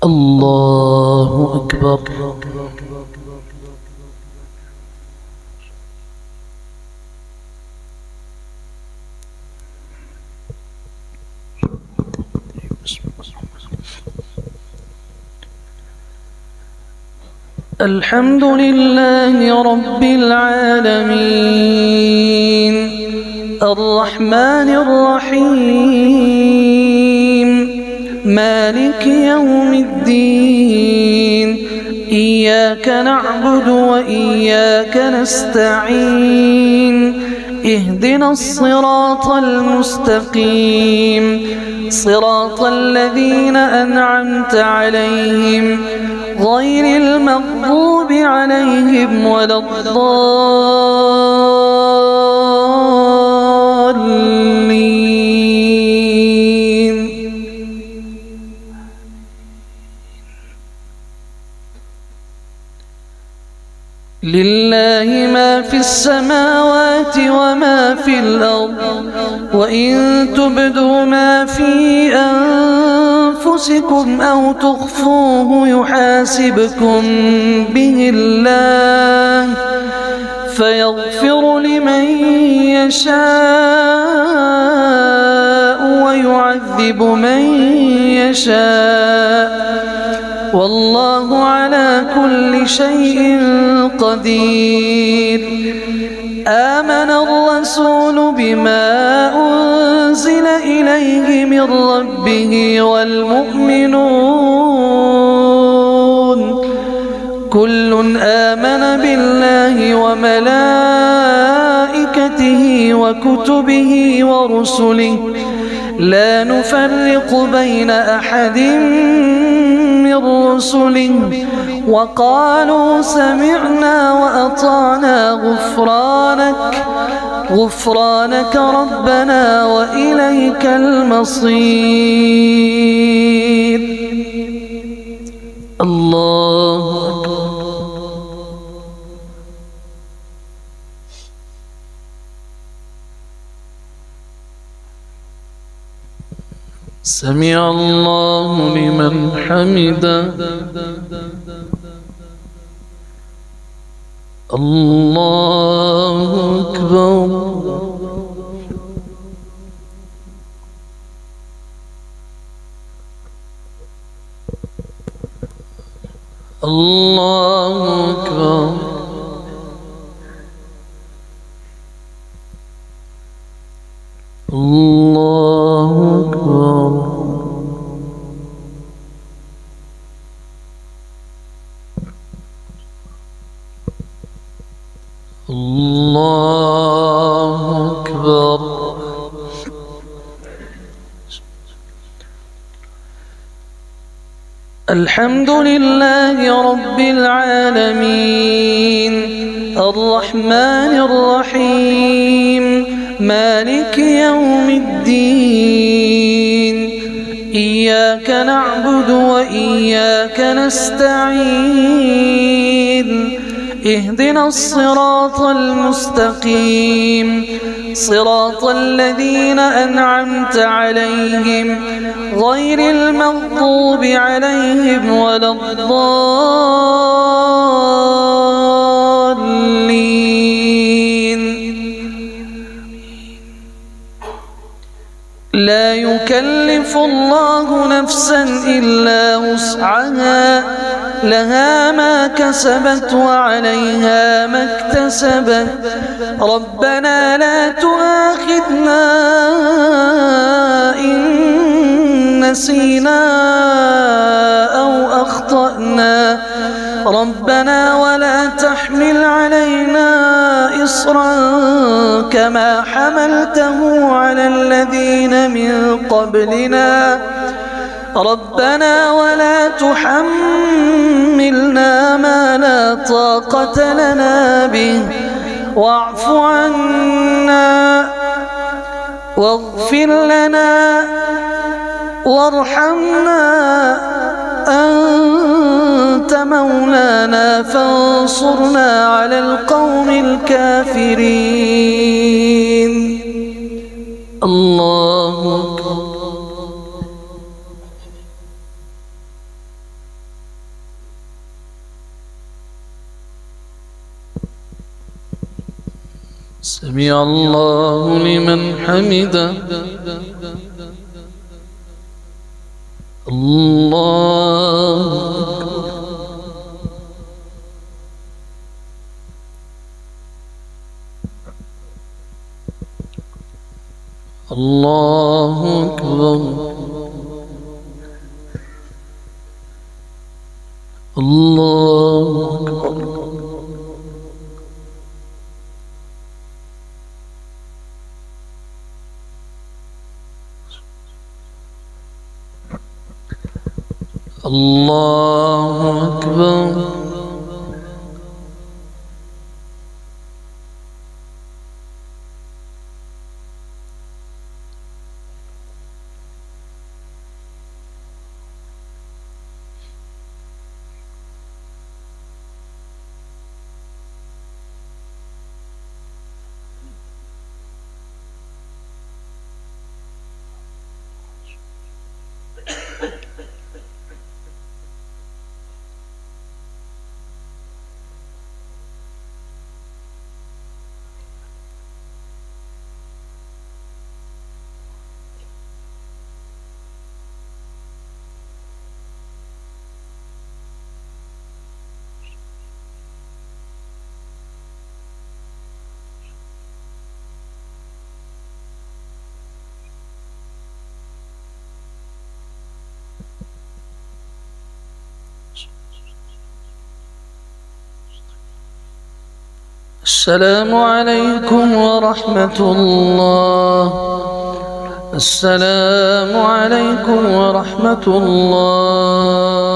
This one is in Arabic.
الله أكبر. الحمد لله رب العالمين الرحمن الرحيم مالك يوم الدين إياك نعبد وإياك نستعين اهدنا الصراط المستقيم صراط الذين أنعمت عليهم غير المغضوب عليهم ولا الضالين. لله ما في السماوات وما في الأرض وإن تبدوا ما في أنفسكم أو تخفوه يحاسبكم به الله فيغفر لمن يشاء ويعذب من يشاء والله على كل شيء قدير. آمن الرسول بما أنزل إليه من ربه والمؤمنون كل آمن بالله وملائكته وكتبه ورسله لا نفرق بين أحد من رسله وقالوا سمعنا وأطعنا غفرانك ربنا وإليك المصير. الله أكبر. سمع الله لمن حمده. الله أكبر. الله أكبر. الله أكبر. الله أكبر. الحمد لله رب العالمين الرحمن الرحيم مالك يوم الدين إياك نعبد وإياك نستعين اهدنا الصراط المستقيم صراط الذين أنعمت عليهم غير المغضوب عليهم ولا الضالين. لا يكلف الله نفسا إلا وسعها لها ما كسبت وعليها ما اكتسبت ربنا لا تؤاخذنا إن نسينا أو أخطأنا ربنا ولا تحمل علينا إصرا كما حملته على الذين من قبلنا ربنا ولا تحملنا ما لا طاقة لنا به واعف عنا واغفر لنا وارحمنا أنت مولانا فانصرنا على القوم الكافرين. الله أكبر. سمع الله لمن حمده. الله الله أكبر. الله أكبر. الله أكبر. السلام عليكم ورحمة الله. السلام عليكم ورحمة الله.